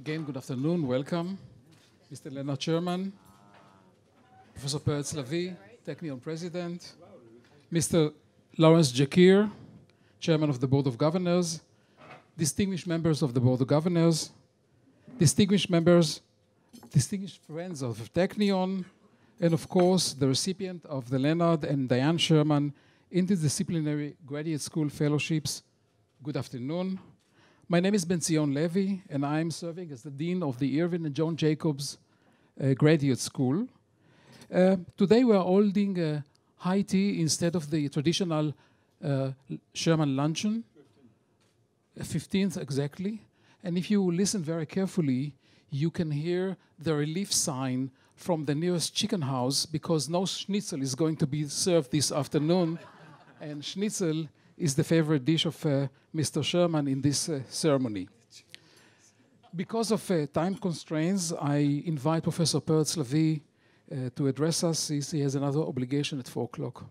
Again, good afternoon. Welcome. Mr. Leonard, Sherman, Professor Peretz Lavi, Technion President, Mr. Lawrence Jakir, Chairman of the Board of Governors, distinguished members of the Board of Governors, distinguished members, distinguished friends of Technion, and of course, the recipient of the Leonard and Diane Sherman Interdisciplinary Graduate School Fellowships. Good afternoon. My name is Ben-Zion Levy, and I'm serving as the Dean of the Irvin and John Jacobs Graduate School. Today we are holding high tea instead of the traditional Sherman luncheon. 15th exactly. And if you listen very carefully, you can hear the relief sign from the nearest chicken house because no schnitzel is going to be served this afternoon. And schnitzel is the favorite dish of Mr. Sherman in this ceremony. Because of time constraints, I invite Professor Peretz Lavi to address us. He has another obligation at 4 o'clock.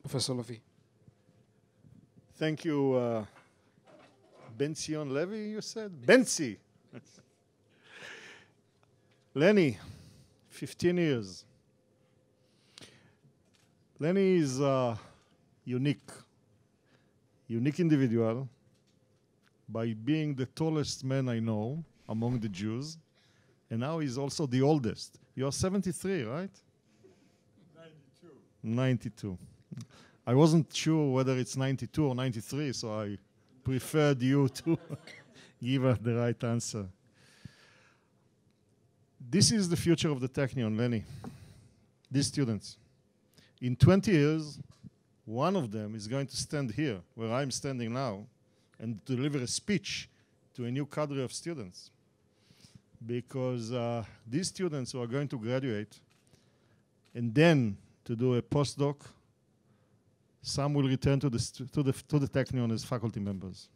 Professor Lavi. Thank you, Ben-Zion Levy, you said? Benzi. Lenny, 15 years. Lenny is unique individual by being the tallest man I know among the Jews, and now he's also the oldest. You're 73, right? 92. I wasn't sure whether it's 92 or 93, so I preferred you to give us the right answer. This is the future of the Technion, Lenny. These students. In 20 years, one of them is going to stand here, where I'm standing now, and deliver a speech to a new cadre of students. Because these students who are going to graduate and then to do a postdoc, some will return to the Technion as faculty members.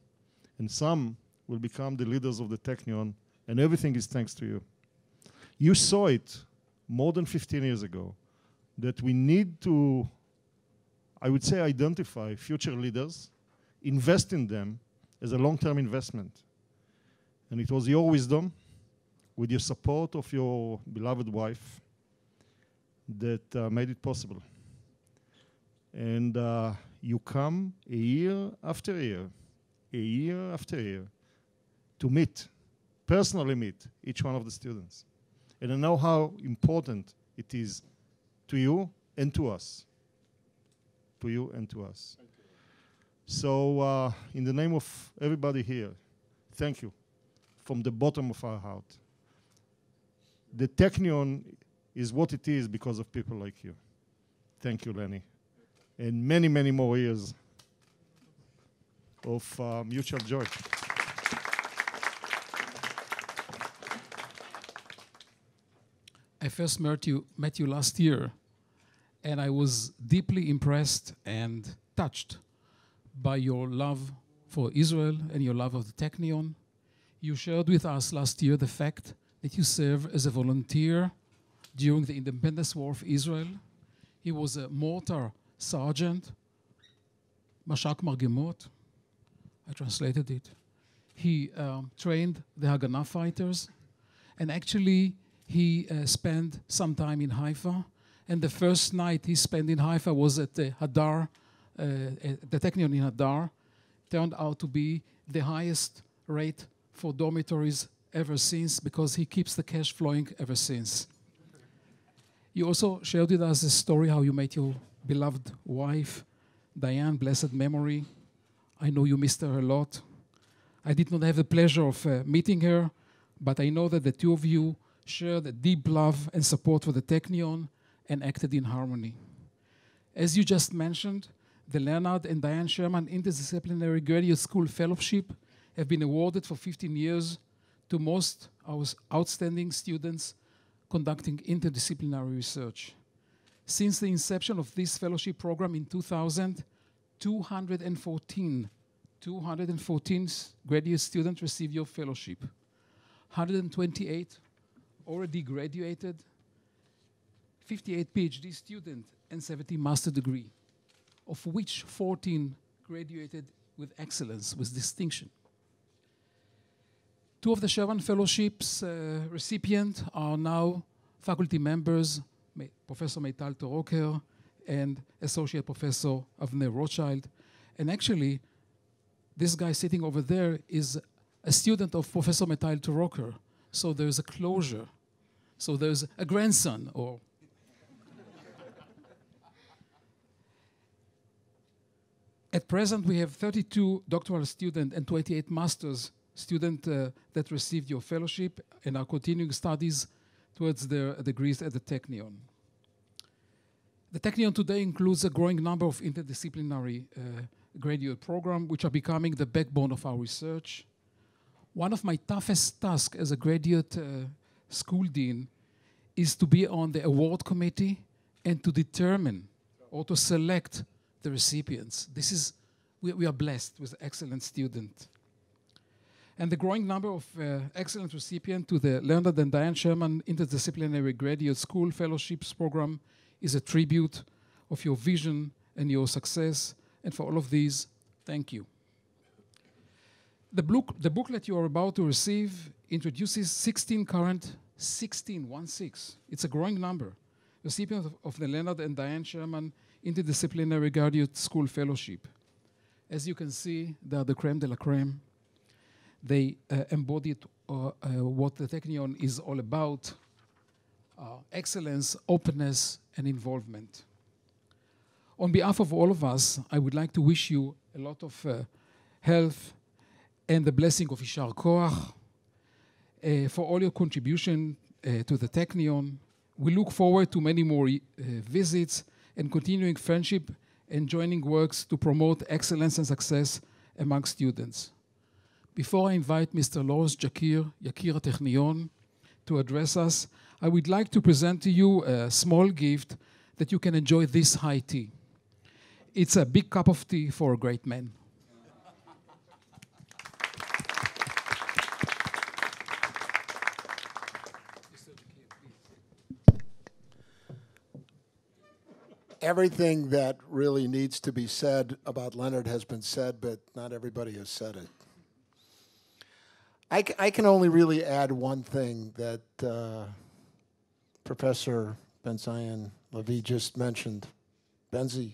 And some will become the leaders of the Technion, and everything is thanks to you. You saw it more than 15 years ago, that we need to, I would say, identify future leaders, invest in them as a long-term investment. And it was your wisdom, with your support of your beloved wife, that made it possible. And you come a year after year, to meet, personally meet, each one of the students. And I know how important it is to you and to us. To you and to us. So in the name of everybody here, thank you from the bottom of our heart. The Technion is what it is because of people like you. Thank you, Lenny. And many, many more years of mutual joy. I first met you last year, and I was deeply impressed and touched by your love for Israel and your love of the Technion. You shared with us last year the fact that you served as a volunteer during the Independence War of Israel. He was a mortar sergeant, Mashak Margemot. I translated it. He trained the Haganah fighters, and actually he spent some time in Haifa. And the first night he spent in Haifa was at the Hadar, the Technion in Hadar. Turned out to be the highest rate for dormitories ever since, because he keeps the cash flowing ever since. You also shared with us a story how you met your beloved wife, Diane, blessed memory. I know you missed her a lot. I did not have the pleasure of meeting her, but I know that the two of you shared a deep love and support for the Technion and acted in harmony. As you just mentioned, the Leonard and Diane Sherman Interdisciplinary Graduate School Fellowship have been awarded for 15 years to most our outstanding students conducting interdisciplinary research. Since the inception of this fellowship program in 2000, 214 graduate students received your fellowship. 128 already graduated, 58 PhD students, and 70 master degree, of which 14 graduated with excellence, with distinction. Two of the Sherman Fellowships recipients are now faculty members, Professor Meital Toroker and Associate Professor Avner Rothschild. And actually, this guy sitting over there is a student of Professor Meital Toroker. So there's a closure. So there's a grandson. Or At present, we have 32 doctoral students and 28 master's students that received your fellowship and are continuing studies towards their degrees at the Technion. The Technion today includes a growing number of interdisciplinary graduate programs, which are becoming the backbone of our research. One of my toughest tasks as a graduate school dean is to be on the award committee and to determine or to select the recipients. We are blessed with excellent students. And the growing number of excellent recipients to the Leonard and Diane Sherman Interdisciplinary Graduate School Fellowships Program is a tribute of your vision and your success. And for all of these, thank you. The booklet you are about to receive introduces 16 current, 16, 1-6. It's a growing number. Recipients of the Leonard and Diane Sherman Interdisciplinary Graduate School Fellowship. As you can see, they are the creme de la creme. They embodied what the Technion is all about, excellence, openness, and involvement. On behalf of all of us, I would like to wish you a lot of health and the blessing of Yishar Koach for all your contribution to the Technion. We look forward to many more visits and continuing friendship and joining works to promote excellence and success among students. Before I invite Mr. Lawrence Yakir Technion, to address us, I would like to present to you a small gift that you can enjoy this high tea. It's a big cup of tea for a great man. Everything that really needs to be said about Leonard has been said, but not everybody has said it. I can only really add one thing that Professor Ben-Zion Levi just mentioned, Benzi.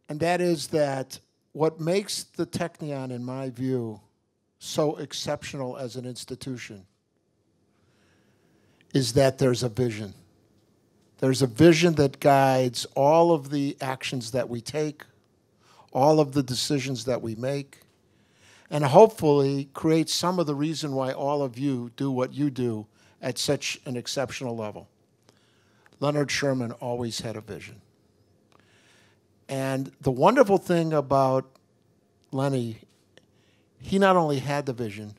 And that is that what makes the Technion, in my view, so exceptional as an institution is that there's a vision. There's a vision that guides all of the actions that we take, all of the decisions that we make, and hopefully create some of the reason why all of you do what you do at such an exceptional level. Leonard Sherman always had a vision. And the wonderful thing about Lenny, he not only had the vision,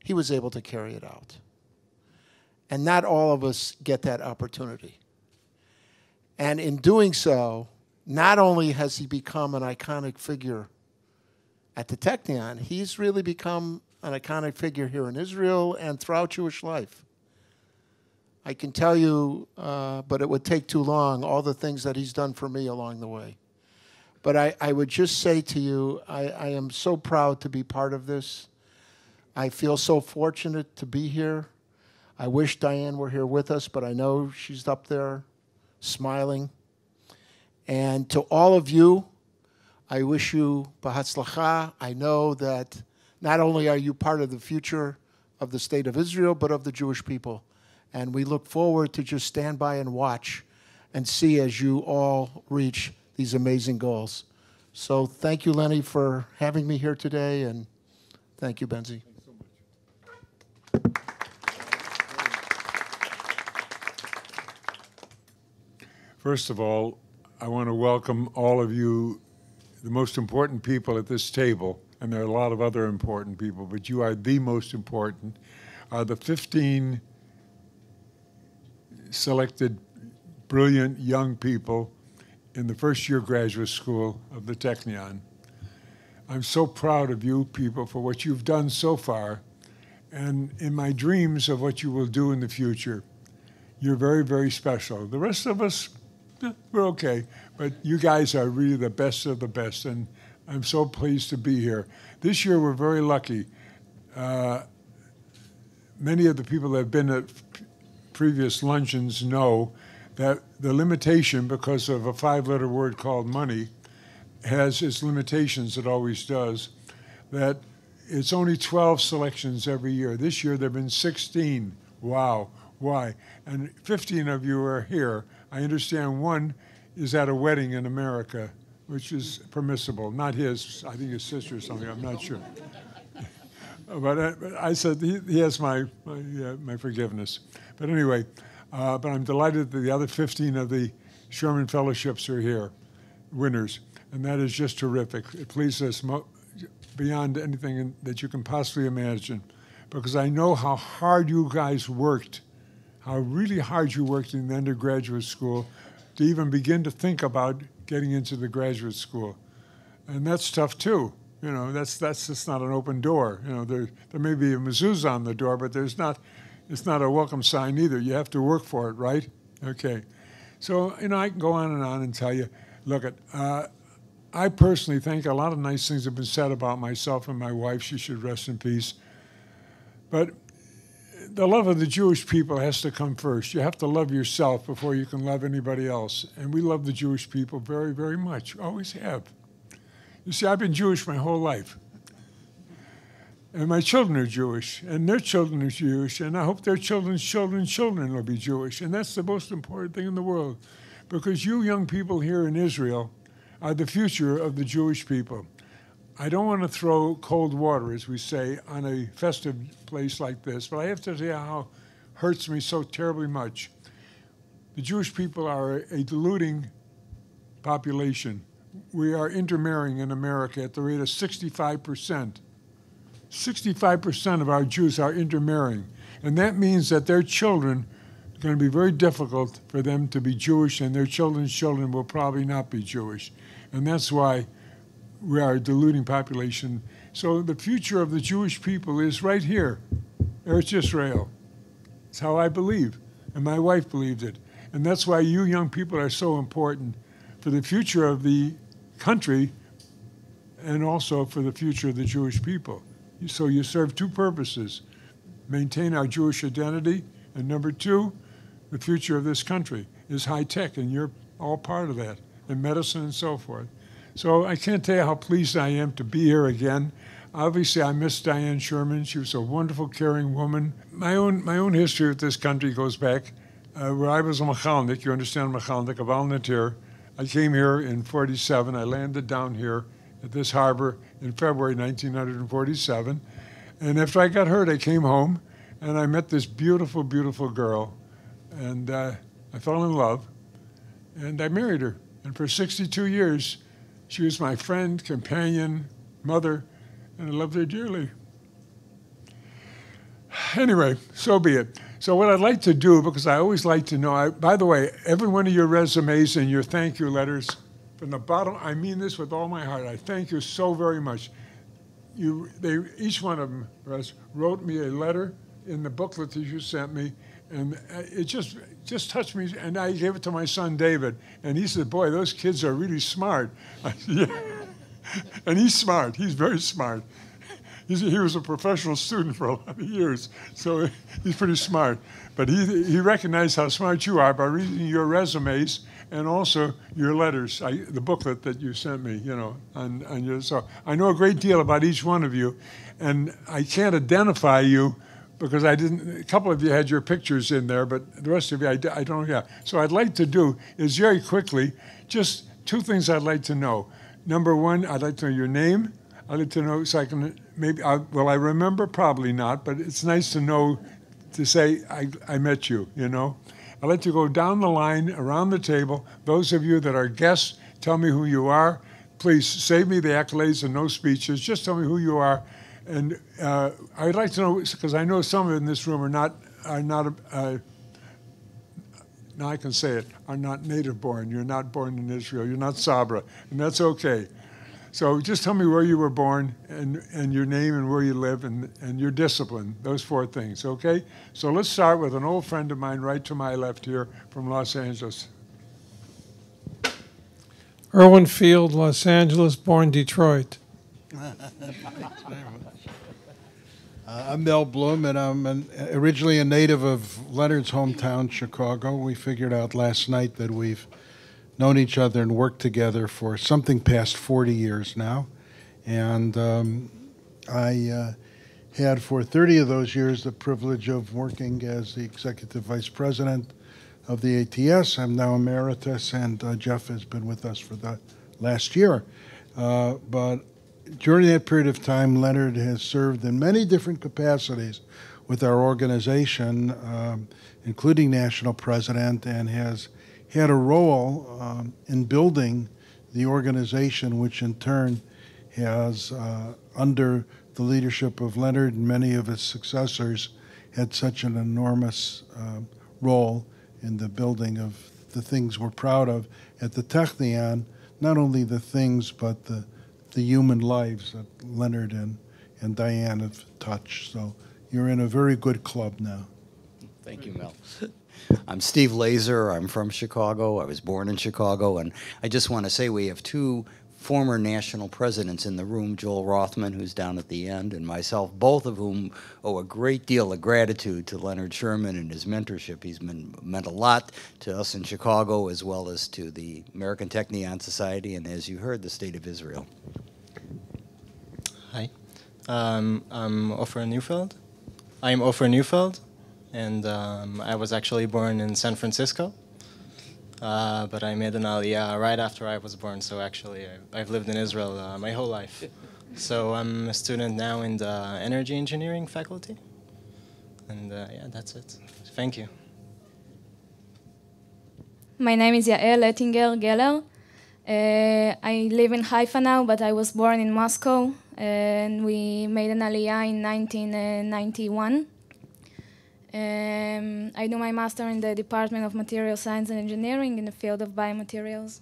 he was able to carry it out. And not all of us get that opportunity. And in doing so, not only has he become an iconic figure at the Technion, he's really become an iconic figure here in Israel and throughout Jewish life. I can tell you, but it would take too long, all the things that he's done for me along the way. But I would just say to you, I am so proud to be part of this. I feel so fortunate to be here. I wish Diane were here with us, but I know she's up there smiling. And to all of you, I wish you b'hatzlacha. I know that not only are you part of the future of the state of Israel, but of the Jewish people. And we look forward to just stand by and watch and see as you all reach these amazing goals. So thank you, Lenny, for having me here today, and thank you, Benzi. Thanks so much. First of all, I want to welcome all of you, the most important people at this table, and there are a lot of other important people, but you are the most important, are the 15 selected brilliant young people in the first year graduate school of the Technion. I'm so proud of you people for what you've done so far, and in my dreams of what you will do in the future. You're very, very special. The rest of us, we're okay, but you guys are really the best of the best, and I'm so pleased to be here. This year we're very lucky. Many of the people that have been at previous luncheons know that the limitation, because of a 5-letter word called money, has its limitations, it always does, that it's only 12 selections every year. This year there have been 16. Wow, why? And 15 of you are here. I understand one is at a wedding in America, which is permissible. Not his, I think his sister or something, I'm not sure. But I said he has my forgiveness. But anyway, but I'm delighted that the other 15 of the Sherman Fellowships are here, winners. And that is just terrific. It pleases us beyond anything that you can possibly imagine, because I know how hard you guys worked, how really hard you worked in the undergraduate school to even begin to think about getting into the graduate school. And that's tough too. You know, that's just not an open door. You know, there may be a mezuzah on the door, but it's not a welcome sign either. You have to work for it, right? Okay. So, you know, I can go on and tell you, look, I personally think a lot of nice things have been said about myself and my wife. She should rest in peace. But the love of the Jewish people has to come first. You have to love yourself before you can love anybody else. And we love the Jewish people very, very much. Always have. You see, I've been Jewish my whole life. And my children are Jewish, and their children are Jewish, and I hope their children's children's children will be Jewish. And that's the most important thing in the world, because you young people here in Israel are the future of the Jewish people. I don't want to throw cold water, as we say, on a festive place like this, but I have to tell you how it hurts me so terribly much. The Jewish people are a diluting population. We are intermarrying in America at the rate of 65%. 65% of our Jews are intermarrying, and that means that their children are going to be very difficult for them to be Jewish, and their children's children will probably not be Jewish. And that's why we are a diluting population. So the future of the Jewish people is right here, Eretz Israel. It's how I believe, and my wife believed it. And that's why you young people are so important for the future of the country and also for the future of the Jewish people. So you serve two purposes: maintain our Jewish identity, and number two, the future of this country is high tech, and you're all part of that, and medicine and so forth. So I can't tell you how pleased I am to be here again. Obviously, I miss Diane Sherman. She was a wonderful, caring woman. My own history with this country goes back where I was a Machalnik. You understand Machalnik, a volunteer. I came here in 47. I landed down here at this harbor in February 1947. And after I got hurt, I came home, and I met this beautiful, beautiful girl. And I fell in love, and I married her. And for 62 years, she was my friend, companion, mother, and I loved her dearly. Anyway, so be it. So what I'd like to do, because I always like to know, by the way, every one of your resumes and your thank you letters, from the bottom, I mean this with all my heart, I thank you so very much. Each one of them wrote me a letter in the booklet that you sent me, and it just touched me, and I gave it to my son David, and he said, boy, those kids are really smart. I said, yeah. And he's smart, he's very smart. He was a professional student for a lot of years, so he's pretty smart. But he recognized how smart you are by reading your resumes and also your letters, the booklet that you sent me, you know. So I know a great deal about each one of you, and I can't identify you because a couple of you had your pictures in there, but the rest of you I don't have. So I'd like to do is very quickly, just two things I'd like to know. Number one, I'd like to know your name. I'd like to know, so I can I remember? Probably not, but it's nice to know, to say I met you, you know. I'd like to go down the line, around the table. Those of you that are guests, tell me who you are. Please save me the accolades and no speeches. Just tell me who you are. And I'd like to know, because I know some in this room are not now I can say it, are not native born. You're not born in Israel. You're not Sabra, and that's okay. So just tell me where you were born and your name and where you live and your discipline, those four things, okay? So let's start with an old friend of mine right to my left here from Los Angeles. Irwin Field, Los Angeles, born Detroit. I'm Mel Bloom, and I'm originally a native of Leonard's hometown, Chicago. We figured out last night that we've known each other and worked together for something past 40 years now. And I had for 30 of those years the privilege of working as the executive vice president of the ATS. I'm now emeritus, and Jeff has been with us for the last year. But during that period of time, Leonard has served in many different capacities with our organization, including national president, and has had a role in building the organization, which in turn has, under the leadership of Leonard and many of his successors, had such an enormous role in the building of the things we're proud of at the Technion, not only the things, but the human lives that Leonard and Diane have touched. So you're in a very good club now. Thank you, Mel. I'm Steve Laser. I'm from Chicago. I was born in Chicago. And I just want to say we have two former national presidents in the room, Joel Rothman, who's down at the end, and myself, both of whom owe a great deal of gratitude to Leonard Sherman and his mentorship. He's meant a lot to us in Chicago, as well as to the American Technion Society, and as you heard, the State of Israel. Hi, I'm Ofer Neufeld. I'm Ofer Neufeld, and I was actually born in San Francisco. But I made an aliyah right after I was born, so actually I've lived in Israel my whole life. So I'm a student now in the energy engineering faculty. And yeah, that's it. Thank you. My name is Yael Ettinger Geller. I live in Haifa now, but I was born in Moscow, and we made an aliyah in 1991. I do my master in the Department of Material Science and Engineering in the field of biomaterials.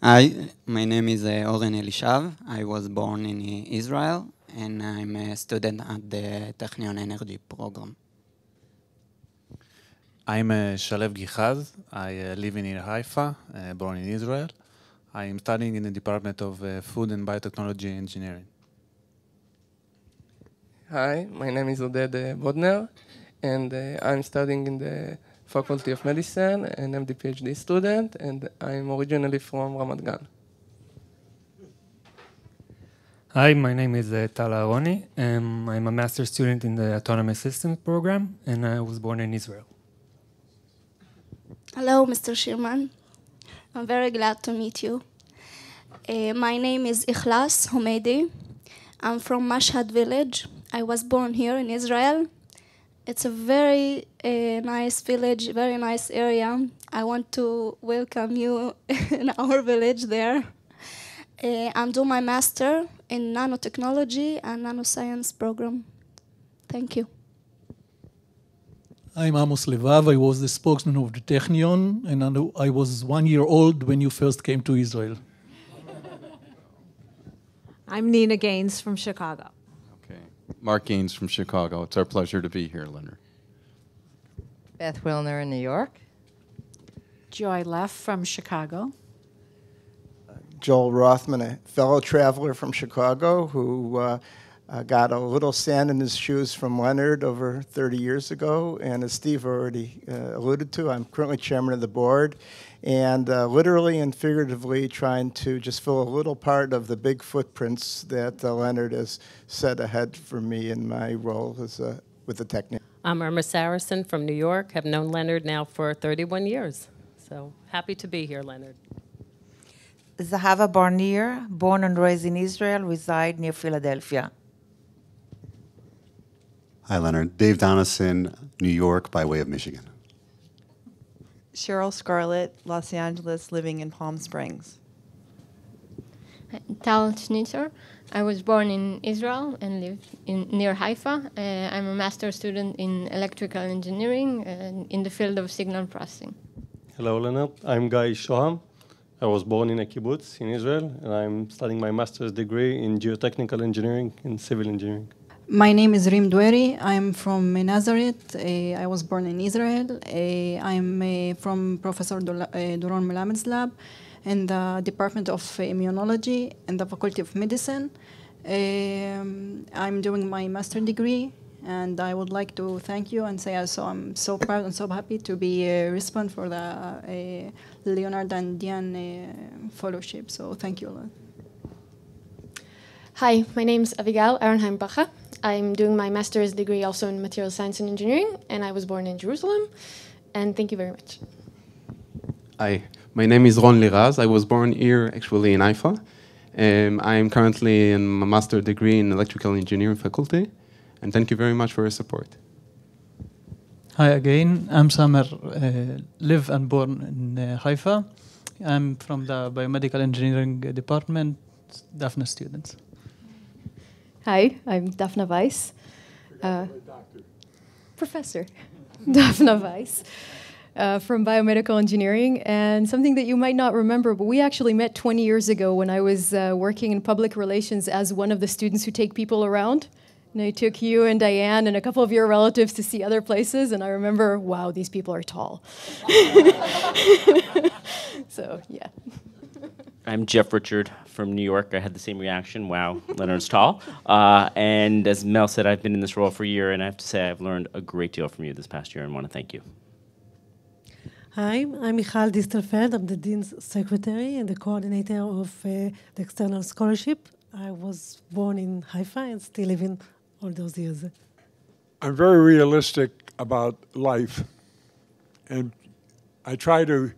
Hi, my name is Oren Elishav. I was born in Israel, and I'm a student at the Technion Energy program. I'm Shalev Gichaz. I live in Haifa, born in Israel. I am studying in the Department of Food and Biotechnology Engineering. Hi, my name is Oded Bodner, and I'm studying in the Faculty of Medicine, and I'm the PhD student, and I'm originally from Ramat Gan. Hi, my name is Tal Aroni. I'm a master's student in the Autonomous Systems program, and I was born in Israel. Hello, Mr. Sherman. I'm very glad to meet you. My name is Ikhlas Homeidi. I'm from Mashhad village. I was born here in Israel. It's a very nice village, very nice area. I want to welcome you in our village there. I'm doing my master in nanotechnology and nanoscience program. Thank you. I'm Amos Levav. I was the spokesman of the Technion, and I was 1 year old when you first came to Israel. I'm Nina Gaines from Chicago. Okay. Mark Gaines from Chicago. It's our pleasure to be here, Leonard. Beth Wilner in New York. Joy Leff from Chicago. Joel Rothman, a fellow traveler from Chicago who got a little sand in his shoes from Leonard over 30 years ago. And as Steve already alluded to, I'm currently chairman of the board, and literally and figuratively trying to just fill a little part of the big footprints that Leonard has set ahead for me in my role as with the Technion. I'm Irma Saracen from New York. Have known Leonard now for 31 years. So happy to be here, Leonard. Zahava Barnir, born and raised in Israel, reside near Philadelphia. Hi, Leonard. Dave Donison, New York by way of Michigan. Cheryl Scarlett, Los Angeles, living in Palm Springs. Tal Schnitzer. I was born in Israel and lived near Haifa. I'm a master's student in electrical engineering in the field of signal processing. Hello, Leonard. I'm Guy Shoham. I was born in a kibbutz in Israel, and I'm studying my master's degree in geotechnical engineering and civil engineering. My name is Rim Dweri. I'm from Nazareth. I was born in Israel. I'm from Professor Doron Melamed's lab in the Department of Immunology and the Faculty of Medicine. I'm doing my master degree, and I would like to thank you and say I'm so proud and so happy to be a recipient for the Leonard and Diane fellowship. So thank you a lot. Hi, my name is Abigail Ehrenheim-Bacha. I'm doing my master's degree also in material science and engineering, and I was born in Jerusalem. And thank you very much. Hi, my name is Ron Liraz. I was born here, actually, in Haifa. I am currently in my master's degree in electrical engineering faculty. And thank you very much for your support. Hi again, I'm Samer, live and born in Haifa. I'm from the biomedical engineering department, Daphne students. Hi, I'm Daphne Weiss. Professor Daphne Weiss from biomedical engineering. And something that you might not remember, but we actually met 20 years ago when I was working in public relations as one of the students who take people around. And I took you and Diane and a couple of your relatives to see other places, and I remember, wow, these people are tall. So, yeah. I'm Jeff Richard from New York. I had the same reaction. Wow, Leonard's tall. And as Mel said, I've been in this role for a year, and I have to say I've learned a great deal from you this past year and want to thank you. Hi, I'm Michal Distelfeld. I'm the Dean's Secretary and the coordinator of the External Scholarship. I was born in Haifa and still live in all those years. I'm very realistic about life, and I try to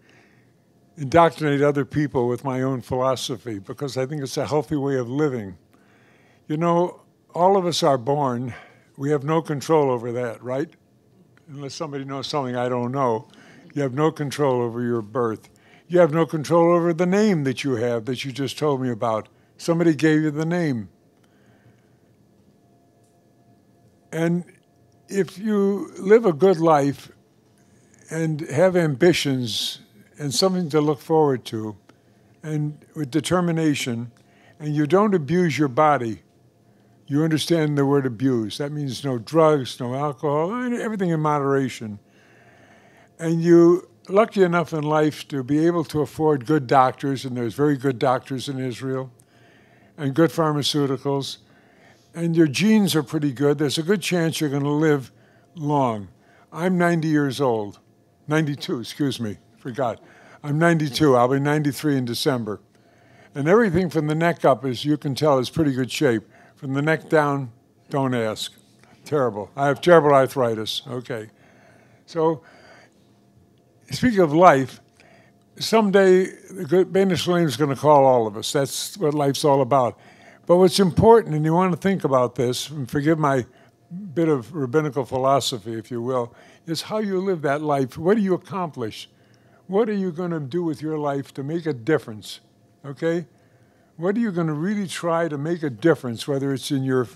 indoctrinate other people with my own philosophy because I think it's a healthy way of living. You know, all of us are born. We have no control over that, right? Unless somebody knows something I don't know. You have no control over your birth. You have no control over the name that you have that you just told me about. Somebody gave you the name. And if you live a good life and have ambitions and something to look forward to, and with determination, and you don't abuse your body, you understand the word abuse. That means no drugs, no alcohol, everything in moderation. And you're lucky enough in life to be able to afford good doctors, and there's very good doctors in Israel, and good pharmaceuticals, and your genes are pretty good, there's a good chance you're going to live long. I'm 90 years old. 92, excuse me, forgot. I'm 92, I'll be 93 in December. And everything from the neck up, as you can tell, is pretty good shape. From the neck down, don't ask. Terrible. I have terrible arthritis, okay. So, speaking of life, someday the Bene Shalom is going to call all of us. That's what life's all about. But what's important, and you want to think about this, and forgive my bit of rabbinical philosophy, if you will, is how you live that life. What do you accomplish? What are you going to do with your life to make a difference? Okay? What are you going to really try to make a difference, whether it's in your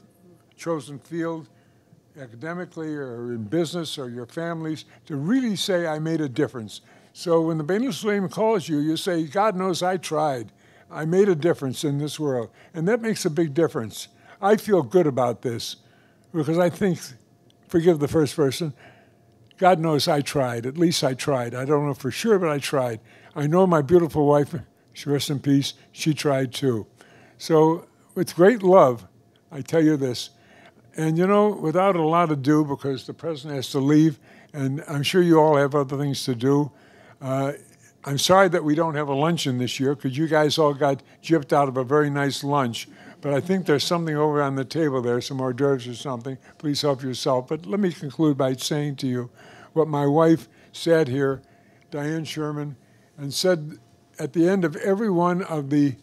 chosen field, academically, or in business, or your families, to really say, I made a difference. So when the Bene Shalom calls you, you say, God knows I tried. I made a difference in this world. And that makes a big difference. I feel good about this because I think, forgive the first person, God knows I tried. At least I tried. I don't know for sure, but I tried. I know my beautiful wife, she rests in peace, she tried too. So with great love, I tell you this. And you know, without a lot ado, because the president has to leave, and I'm sure you all have other things to do, I'm sorry that we don't have a luncheon this year because you guys all got gypped out of a very nice lunch. But I think there's something over on the table there, some hors d'oeuvres or something. Please help yourself. But let me conclude by saying to you what my wife sat here, Diane Sherman, and said at the end of every one of the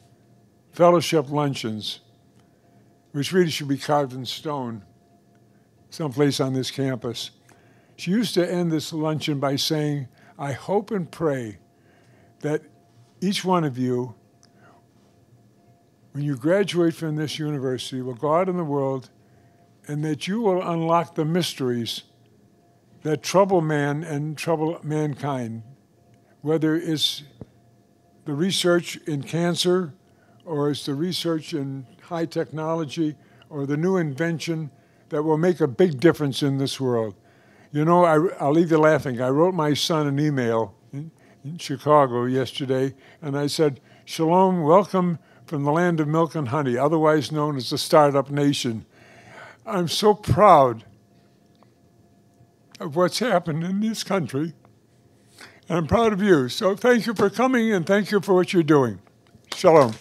fellowship luncheons, which really should be carved in stone someplace on this campus. She used to end this luncheon by saying, I hope and pray that each one of you, when you graduate from this university, will go out in the world and that you will unlock the mysteries that trouble man and trouble mankind, whether it's the research in cancer or it's the research in high technology or the new invention that will make a big difference in this world. You know, I'll leave you laughing. I wrote my son an email in Chicago yesterday, and I said, Shalom, welcome from the land of milk and honey, otherwise known as the Startup Nation. I'm so proud of what's happened in this country, and I'm proud of you. So thank you for coming, and thank you for what you're doing. Shalom.